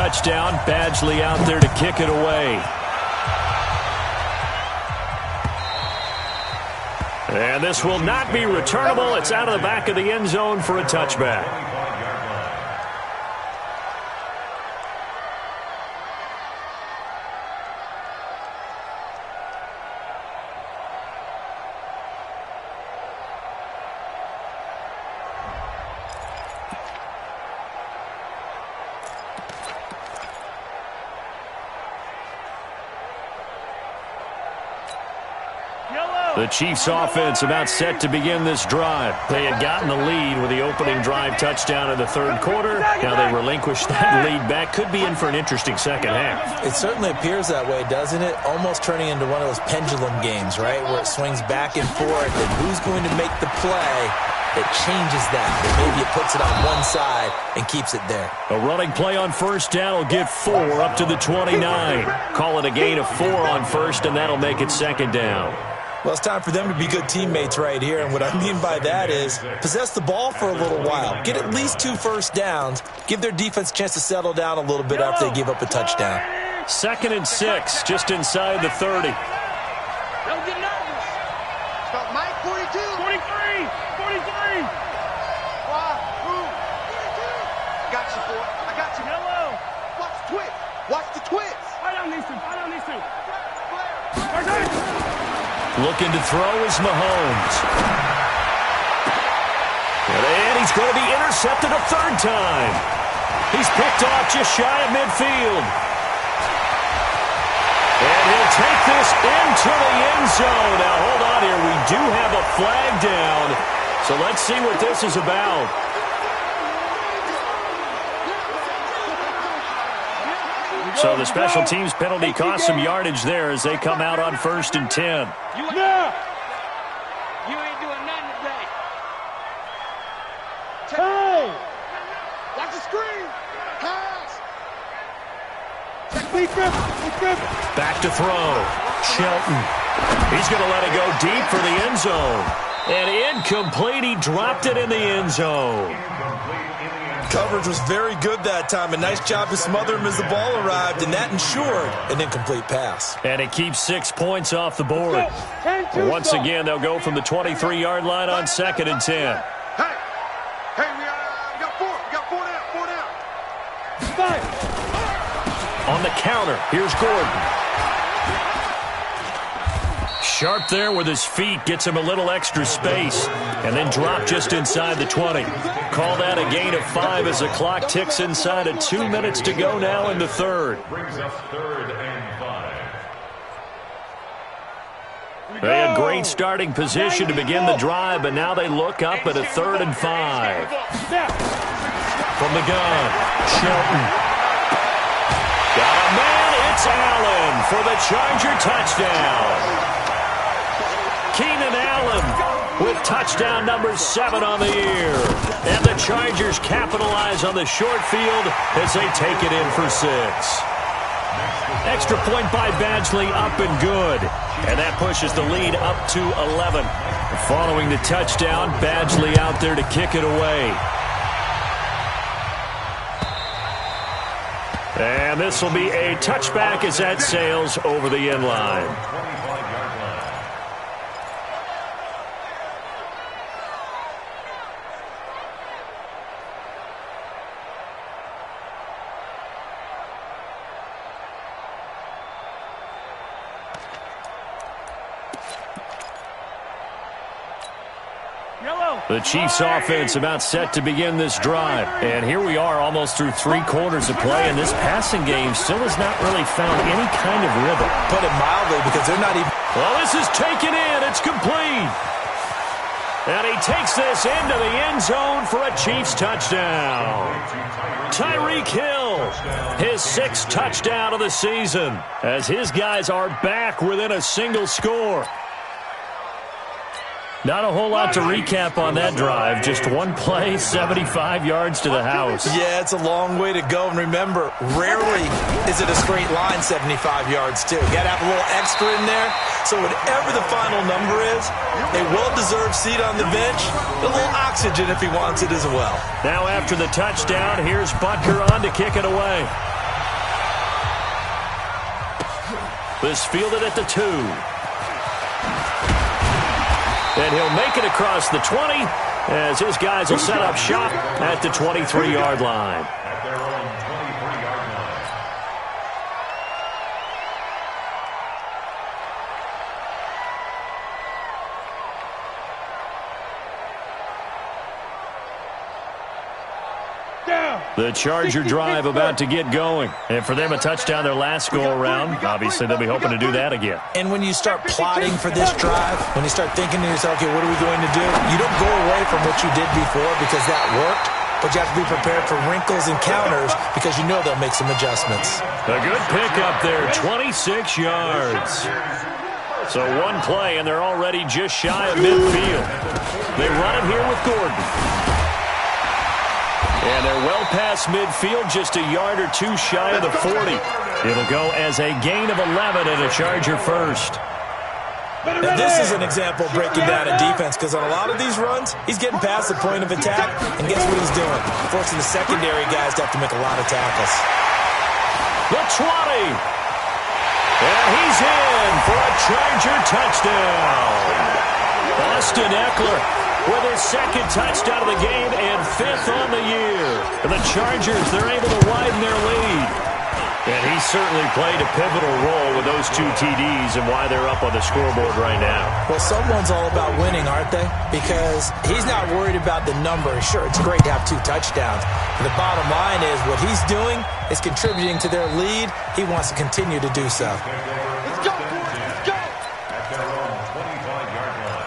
touchdown. Badgley out there to kick it away. And this will not be returnable. It's out of the back of the end zone for a touchback. The Chiefs offense about set to begin this drive. They had gotten the lead with the opening drive touchdown in the third quarter. Now they relinquished that lead back. Could be in for an interesting second half. It certainly appears that way, doesn't it? Almost turning into one of those pendulum games, right? Where it swings back and forth, and who's going to make the play that changes that? Or maybe it puts it on one side and keeps it there. A running play on first down will get 4 up to the 29. Call it a gain of 4 on first, and that'll make it second down. Well, it's time for them to be good teammates right here, and what I mean by that is possess the ball for a little while. Get at least 2 first downs. Give their defense a chance to settle down a little bit after they give up a touchdown. 2nd and 6, just inside the 30. Don't get nervous. Stop Mike, 42. 43. 43. Why? Who? 42. Got you, boy. I got you. Yellow. Watch the twist. Watch the twist. Fight on these two. Fight on these two. Looking to throw is Mahomes. And he's going to be intercepted a 3rd time. He's picked off just shy of midfield. And he'll take this into the end zone. Now, hold on here. We do have a flag down. So let's see what this is about. So the special teams penalty cost some yardage there as they come out on 1st and 10. You ain't doing nothing today. Hey! Watch the screen. Pass. Back to throw. Shelton. He's going to let it go deep for the end zone. And incomplete. He dropped it in the end zone. Coverage was very good that time. A nice job to smother him as the ball arrived, and that ensured an incomplete pass. And it keeps 6 points off the board. Once again, they'll go from the 23-yard line on 2nd and 10. Hey, we got 4. We got 4 down. 4 down. 5. On the counter, here's Gordon. Sharp there with his feet, gets him a little extra space, and then drop just inside the 20. Call that a gain of 5 as the clock ticks inside of 2 minutes to go now in the 3rd. Brings us 3rd and 5. They had great starting position to begin the drive, but now they look up at a 3rd and 5. From the gun, Shelton. Got a man, it's Allen for the Charger touchdown. Keenan Allen with touchdown number 7 on the year. And the Chargers capitalize on the short field as they take it in for 6. Extra point by Badgley, up and good. And that pushes the lead up to 11. Following the touchdown, Badgley out there to kick it away. And this will be a touchback as that sails over the end line. The Chiefs offense about set to begin this drive. And here we are almost through 3 quarters of play, and this passing game still has not really found any kind of rhythm. Put it mildly, because they're not even... Well, this is taken in. It's complete. And he takes this into the end zone for a Chiefs touchdown. Tyreek Hill, his 6th touchdown of the season, as his guys are back within a single score. Not a whole lot to recap on that drive. Just one play, 75 yards to the house. Yeah, it's a long way to go. And remember, rarely is it a straight line 75 yards, too. You got to have a little extra in there. So whatever the final number is, a well-deserved seat on the bench, a little oxygen if he wants it as well. Now after the touchdown, here's Butker on to kick it away. This fielded at the 2. And he'll make it across the 20 as his guys will set up shop at the 23-yard line. At their own 23-yard line. The Charger drive about to get going. And for them, a touchdown their last go-around. Obviously, they'll be hoping to do that again. And when you start plotting for this drive, when you start thinking to yourself, okay, what are we going to do? You don't go away from what you did before because that worked, but you have to be prepared for wrinkles and counters because you know they'll make some adjustments. A good pickup there, 26 yards. So one play, and they're already just shy of midfield. They run it here with Gordon. And they're well past midfield, just a yard or two shy of the 40. It'll go as a gain of 11 and a Charger first. Now, this is an example of breaking down a defense because on a lot of these runs, he's getting past the point of attack, and guess what he's doing? Forcing the secondary guys to have to make a lot of tackles. The 20. And he's in for a Charger touchdown. Austin Eckler with his second touchdown of the game and 5th on the year. And the Chargers, they're able to widen their lead. And he certainly played a pivotal role with those 2 TDs and why they're up on the scoreboard right now. Well, someone's all about winning, aren't they? Because he's not worried about the number. Sure, it's great to have 2 touchdowns. But the bottom line is what he's doing is contributing to their lead. He wants to continue to do so. Let's go, let's go. At their own 25-yard line.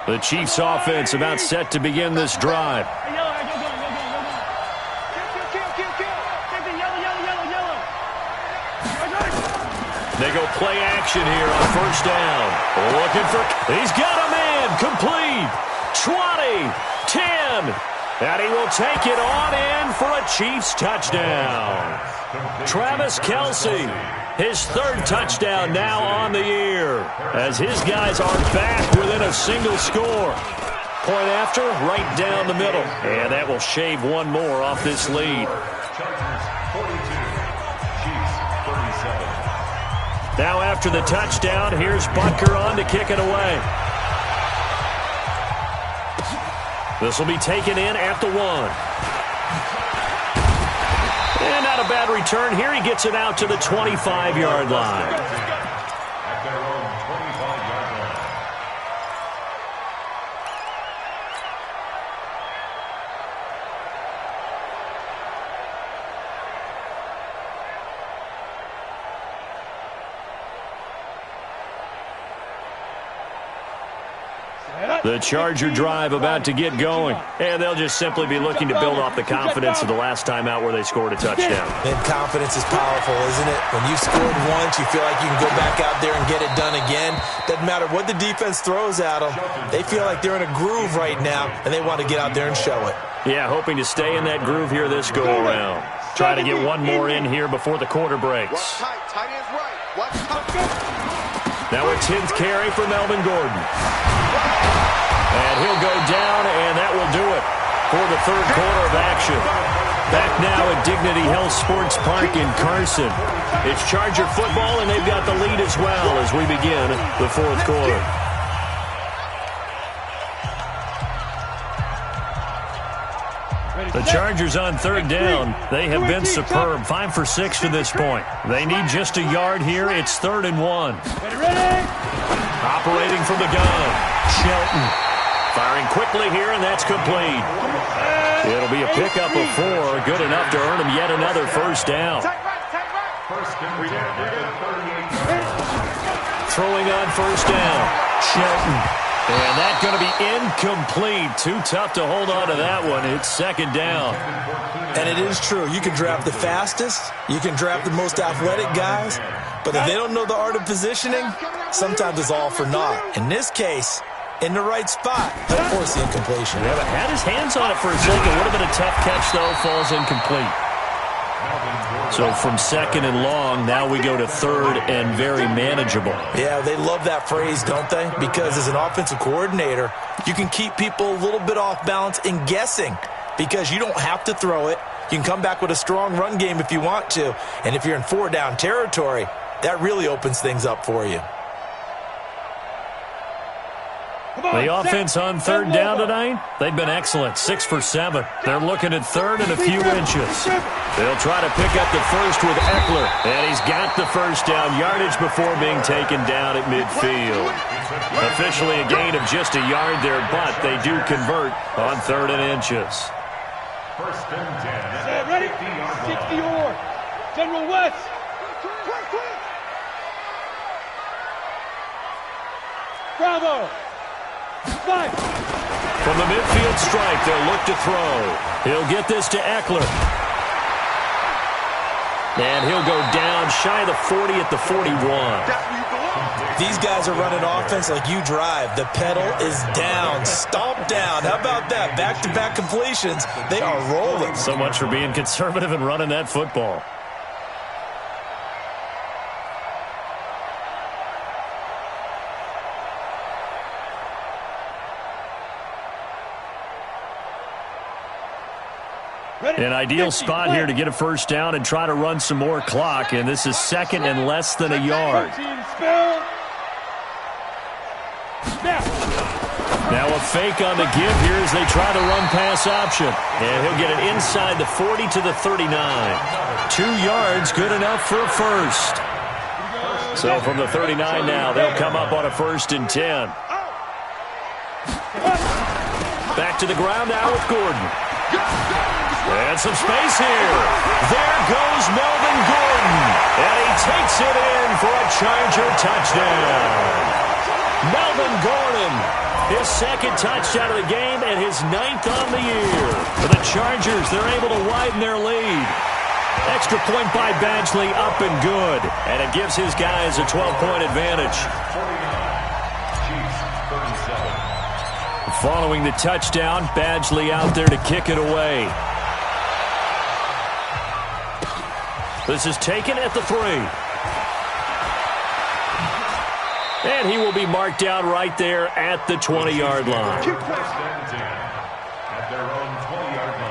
The Chiefs offense about set to begin this drive. They go play action here on first down. Looking for, he's got a man, complete, 20, 10, and he will take it on in for a Chiefs touchdown. Travis Kelce, his 3rd touchdown now on the year, as his guys are back within a single score. Point after, right down the middle, and that will shave one more off this lead. Chargers 42, Chiefs 37. Now after the touchdown, here's Butker on to kick it away. This will be taken in at the 1. And not a bad return here. He gets it out to the 25-yard line. At their own 25-yard line. The Charger drive about to get going. And they'll just simply be looking to build off the confidence of the last time out where they scored a touchdown. And confidence is powerful, isn't it? When you've scored once, you feel like you can go back out there and get it done again. Doesn't matter what the defense throws at them. They feel like they're in a groove right now, and they want to get out there and show it. Yeah, hoping to stay in that groove here this go-around. Try to get one more in here before the quarter breaks. Watch tight, tight end's right. Watch tight. Now a 10th carry for Melvin Gordon. And he'll go down, and that will do it for the 3rd quarter of action. Back now at Dignity Health Sports Park in Carson. It's Charger football, and they've got the lead as well as we begin the 4th quarter. The Chargers on 3rd down. They have been superb. 5 for 6 to this point. They need just a yard here. It's 3rd and 1. Operating from the gun, Shelton. Firing quickly here, and that's complete. It'll be a pickup of 4. Good enough to earn him yet another first down. First and 10 at the 38-yard line. Throwing on first down, Shelton. And that's going to be incomplete. Too tough to hold on to that one. It's 2nd down. And it is true. You can draft the fastest. You can draft the most athletic guys. But if they don't know the art of positioning, sometimes it's all for naught. In this case, in the right spot, he'll force the incompletion. Yeah, but had his hands on it for a second. Would have been a tough catch, though. Falls incomplete. So from second and long, now we go to third and very manageable. Yeah, they love that phrase, don't they? Because as an offensive coordinator, you can keep people a little bit off balance and guessing because you don't have to throw it. You can come back with a strong run game if you want to. And if you're in 4-down territory, that really opens things up for you. The offense on third down tonight, they've been excellent, 6 for 7. They're looking at third and a few inches. They'll try to pick up the first with Eckler, and he's got the first down yardage before being taken down at midfield. Officially a gain of just a yard there, but they do convert on third and inches. First and 10. Ready? 64. General West. Bravo. From the midfield strike, they'll look to throw. He'll get this to Eckler. And he'll go down shy of the 40 at the 41. These guys are running offense like you drive. The pedal is down, stomp down. How about that? Back-to-back completions. They are rolling. So much for being conservative and running that football. An ideal spot here to get a first down and try to run some more clock, and this is second and less than a yard. Now a fake on the give here as they try to run pass option. And he'll get it inside the 40 to the 39. 2 yards, good enough for a first. So from the 39 now, they'll come up on a 1st and 10. Back to the ground now with Gordon. And some space here. There goes Melvin Gordon. And he takes it in for a Charger touchdown. Melvin Gordon, his 2nd touchdown of the game and his 9th on the year. For the Chargers, they're able to widen their lead. Extra point by Badgley, up and good. And it gives his guys a 12-point advantage. Following the touchdown, Badgley out there to kick it away. This is taken at the 3. And he will be marked down right there at the 20-yard line. At their own 20-yard line.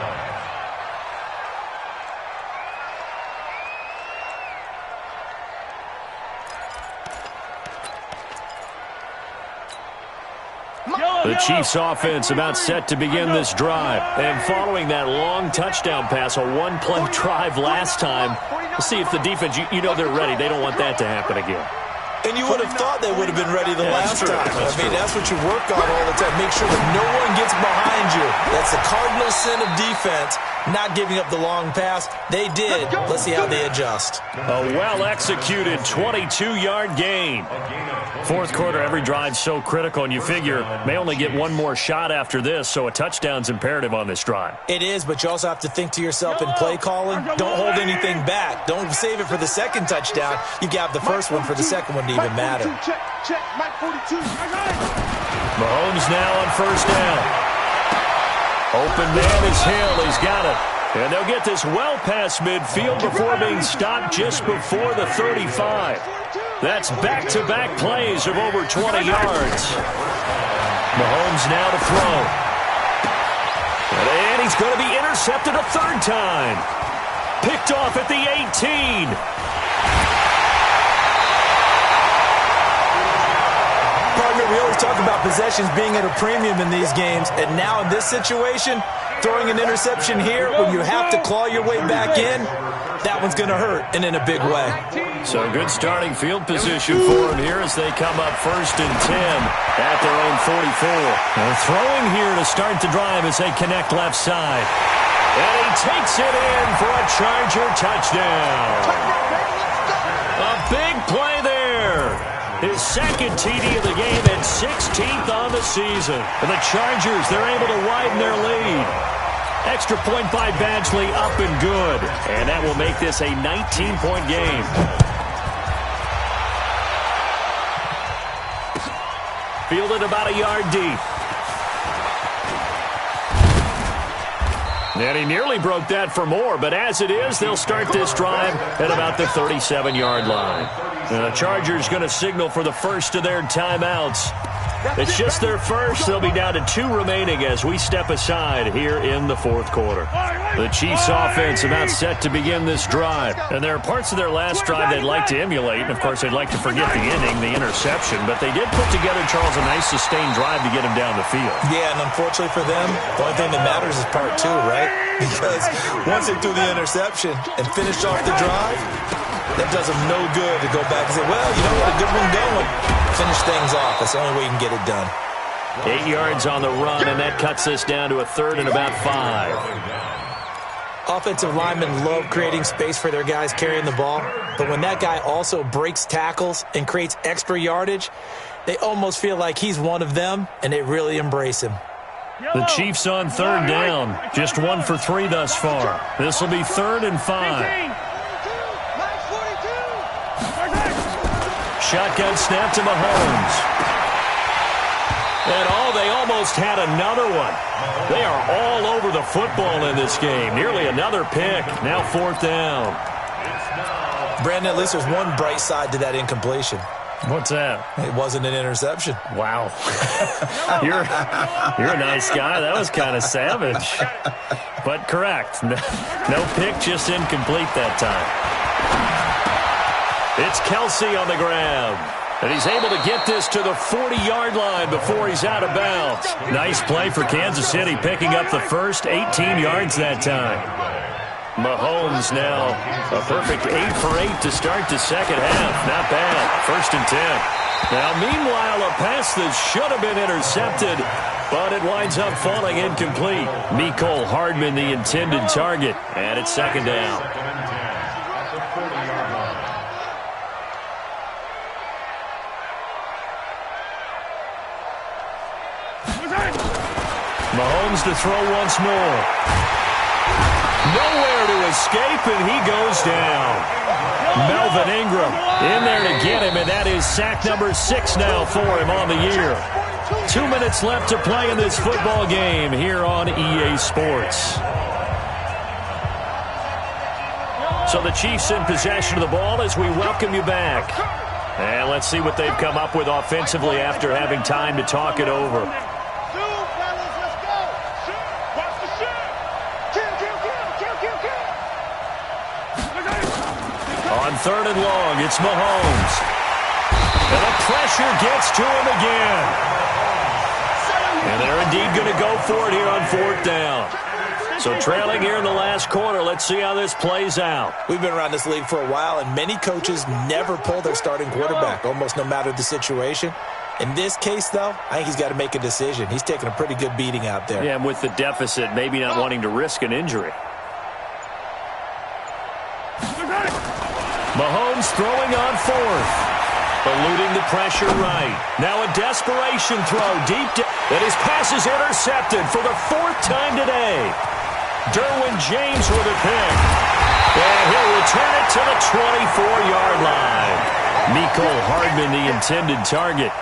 The Chiefs offense about set to begin this drive. And following that long touchdown pass, a one-play drive last time, we'll see if the defense, you know they're ready. They don't want that to happen again. And you would have thought they would have been ready the last time. That's what you work on all the time. Make sure that no one gets behind you. That's the cardinal sin of defense, not giving up the long pass. They did. Let's see how they adjust. A well-executed 22-yard gain. 4th quarter, every drive's so critical, and you figure may only get one more shot after this, so a touchdown's imperative on this drive. It is, but you also have to think to yourself in play calling, don't hold anything back. Don't save it for the 2nd touchdown. You got the first one for the 2nd one to even matter. Mahomes now on 1st down. Open man is Hill. He's got it. And they'll get this well past midfield before being stopped just before the 35. That's back-to-back plays of over 20 yards. Mahomes now to throw. And he's going to be intercepted a 3rd time. Picked off at the 18. Partner, we always talk about possessions being at a premium in these games, and now in this situation, throwing an interception here when you have to claw your way back in, that one's going to hurt, and in a big way. So good starting field position for him here as they come up 1st and 10 at their own 44. They're throwing here to start the drive as they connect left side. And he takes it in for a Charger touchdown. A big play there. His 2nd TD of the game and 16th on the season. And the Chargers, they're able to widen their lead. Extra point by Badgley, up and good. And that will make this a 19-point game. Fielded about a yard deep. And he nearly broke that for more, but as it is, they'll start this drive at about the 37-yard line. And the Chargers going to signal for the first of their timeouts. It's just their first. They'll be down to 2 remaining as we step aside here in the fourth quarter. The Chiefs offense about set to begin this drive. And there are parts of their last drive they'd like to emulate. And, of course, they'd like to forget the inning, the interception. But they did put together, Charles, a nice sustained drive to get him down the field. Yeah, and unfortunately for them, the only thing that matters is part 2, right? Because once they threw the interception and finished off the drive, that does them no good to go back and say, well, you know what, a good one going. Finish things off. That's the only way you can get it done. 8 yards on the run, and that cuts us down to a third and about 5. Offensive linemen love creating space for their guys carrying the ball, but when that guy also breaks tackles and creates extra yardage, they almost feel like he's one of them, and they really embrace him. The Chiefs on third down. Just 1 for 3 thus far. This will be 3rd and 5. Shotgun snap to Mahomes. And they almost had another one. They are all over the football in this game. Nearly another pick. Now 4th down. Brandon, at least there's one bright side to that incompletion. What's that? It wasn't an interception. Wow. You're a nice guy. That was kind of savage. But correct. No pick, just incomplete that time. It's Kelsey on the ground. And he's able to get this to the 40-yard line before he's out of bounds. Nice play for Kansas City, picking up the first 18 yards that time. Mahomes now a perfect 8 for 8 to start the second half. Not bad. 1st and 10. Now, meanwhile, a pass that should have been intercepted, but it winds up falling incomplete. Mecole Hardman, the intended target, and it's 2nd down. Mahomes to throw once more. Nowhere to escape, and he goes down. Melvin Ingram in there to get him, and that is sack number 6 now for him on the year. 2 minutes left to play in this football game here on EA Sports. So the Chiefs in possession of the ball as we welcome you back. And let's see what they've come up with offensively after having time to talk it over. On 3rd and long, it's Mahomes. And the pressure gets to him again. And they're indeed going to go for it here on 4th down. So trailing here in the last quarter, let's see how this plays out. We've been around this league for a while, and many coaches never pull their starting quarterback, almost no matter the situation. In this case, though, I think he's got to make a decision. He's taking a pretty good beating out there. Yeah, and with the deficit, maybe not wanting to risk an injury. Mahomes throwing on 4th. Eluding the pressure right. Now a desperation throw deep down. And his pass is intercepted for the 4th time today. Derwin James with a pick. And he'll return it to the 24-yard line. Mecole Hardman, the intended target.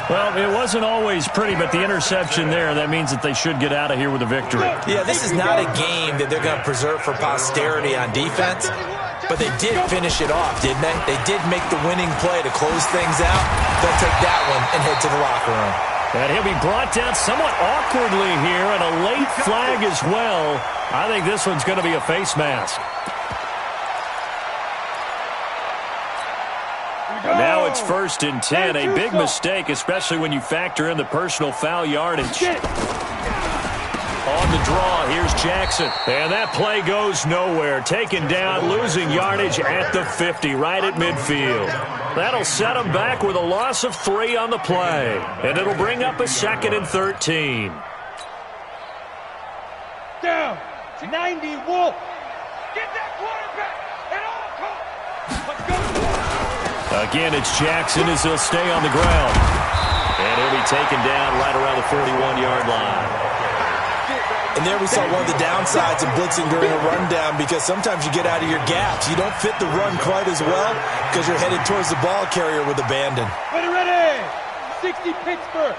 Well, it wasn't always pretty, but the interception there, that means that they should get out of here with a victory. Yeah, this is not a game that they're going to preserve for posterity on defense. But they did finish it off, didn't they? They did make the winning play to close things out. They'll take that one and head to the locker room. And he'll be brought down somewhat awkwardly here, and a late flag as well. I think this one's going to be a face mask. And now it's 1st and 10. A big mistake, especially when you factor in the personal foul yardage. On the draw, here's Jackson. And that play goes nowhere. Taken down, losing yardage at the 50, right at midfield. That'll set him back with a loss of 3 on the play. And it'll bring up a 2nd and 13. Down to 90, Wolf. Get that quarterback at all costs. Let's go. Again, it's Jackson as he'll stay on the ground. And he'll be taken down right around the 41-yard line. And there we saw one of the downsides of blitzing during a rundown, because sometimes you get out of your gaps. You don't fit the run quite as well because you're headed towards the ball carrier with abandon. Ready, 60 Pittsburgh.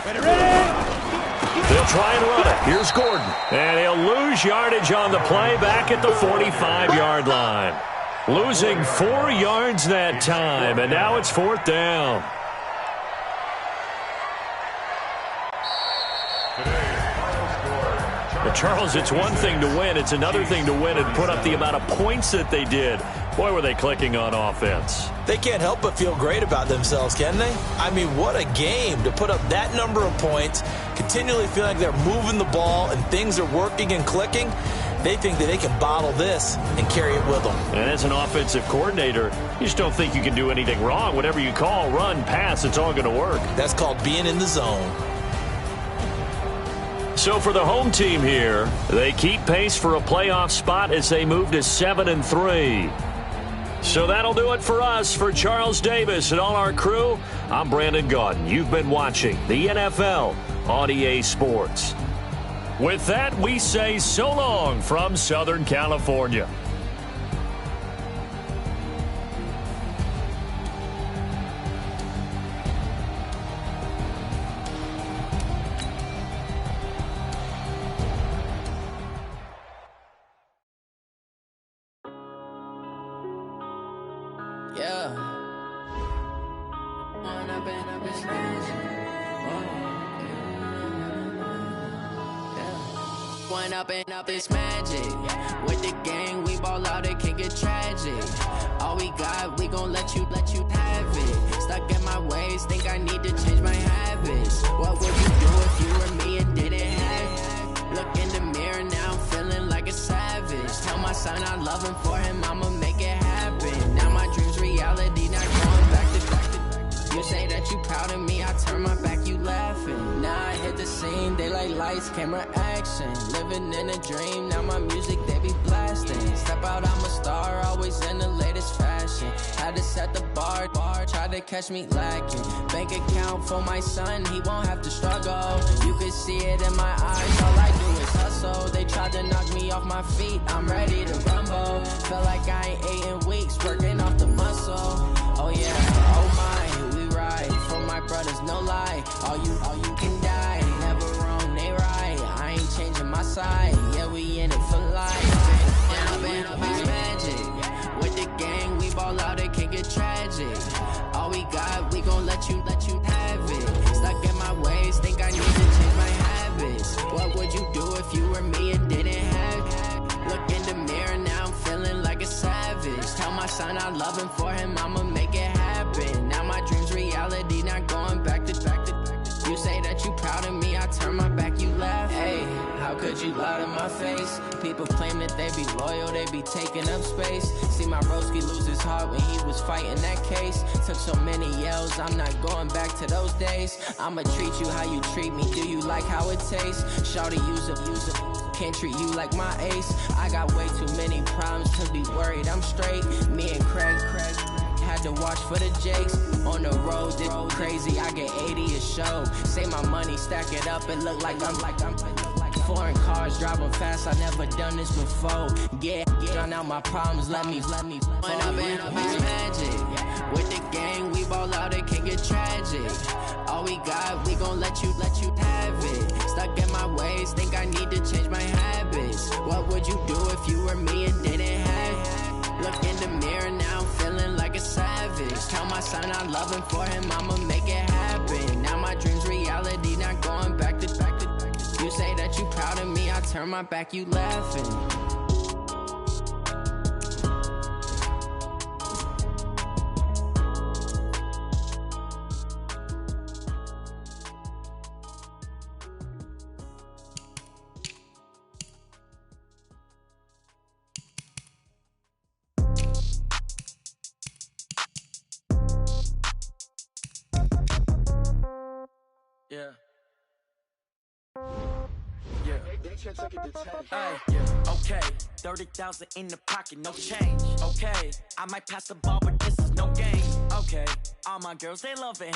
Ready. They'll try and run it. Here's Gordon. And he'll lose yardage on the play back at the 45-yard line. Losing 4 yards that time, and now it's 4th down. But Charles, it's one thing to win. It's another thing to win and put up the amount of points that they did. Boy, were they clicking on offense. They can't help but feel great about themselves, can they? I mean, what a game to put up that number of points, continually feel like they're moving the ball and things are working and clicking. They think that they can bottle this and carry it with them. And as an offensive coordinator, you just don't think you can do anything wrong. Whatever you call, run, pass, it's all going to work. That's called being in the zone. So for the home team here, they keep pace for a playoff spot as they move to 7-3. So that'll do it for us. For Charles Davis and all our crew, I'm Brandon Gaudin. You've been watching the NFL on EA Sports. With that, we say so long from Southern California. Up this magic. With the gang, we ball out, it can get tragic. All we got, we gon' let you have it. Stuck in my ways, think I need to change my habits. What would you do if you were me and didn't have it? Look in the mirror now, I'm feeling like a savage. Tell my son I love him, for him I'ma make it happen. Now my dream's reality, not going back to. You say that you proud of me, I turn my back, you laughing. Now I hit the scene, they like lights, camera, action. Living in a dream, now my music, they be blasting. Step out, I'm a star, always in the latest fashion. Had to set the bar, try to catch me lacking. Bank account for my son, he won't have to struggle. You can see it in my eyes, all I do is hustle. They tried to knock me off my feet, I'm ready to rumble. Felt like I ain't ate in weeks, working off the muscle. Oh yeah, oh my, we ride for my brothers, no lie. All you can die, never wrong, they right. I ain't changing my side, yeah, we in it for life. Been up is magic. With the gang, we ball out, it can get tragic. All we got, we gon' let you have it. Stuck in my ways, think I need to change my habits. What would you do if you were me and didn't have it? Look in the mirror, now I'm feeling like a savage. Tell my son I love him, for him I'ma make it happen. Now my dream's reality, not going back to. You say that you proud of me, I turn my back, you laugh. Hey, how could you lie to my face? People claim that they be loyal, they be taking up space. See my broski lose his heart when he was fighting that case. Took so many yells, I'm not going back to those days. I'ma treat you how you treat me, do you like how it tastes? Shawty, use a can't treat you like my ace. I got way too many problems to be worried, I'm straight. Me and Craig had to watch for the Jakes. On the road, it's crazy, I get 80 a show. Say my money, stack it up, and look like I'm foreign cars, driving fast, I never done this before. Yeah, drown out my problems, let me. When I've been up is magic. With the gang, we ball out, it can get tragic. All we got, we gon' let you have it. Stuck in my ways, think I need to change my habits. What would you do if you were me and didn't have it? Look in the mirror, now I'm feeling like a savage. Tell my son I love him, for him I'ma make it happen. Now my dream's reality, not going back to. You say that you proud of me, I turn my back, you laughing. Yeah. Okay, 30,000 in the pocket, no change. Okay, I might pass the ball, but this is no game. Okay, all my girls, they love it.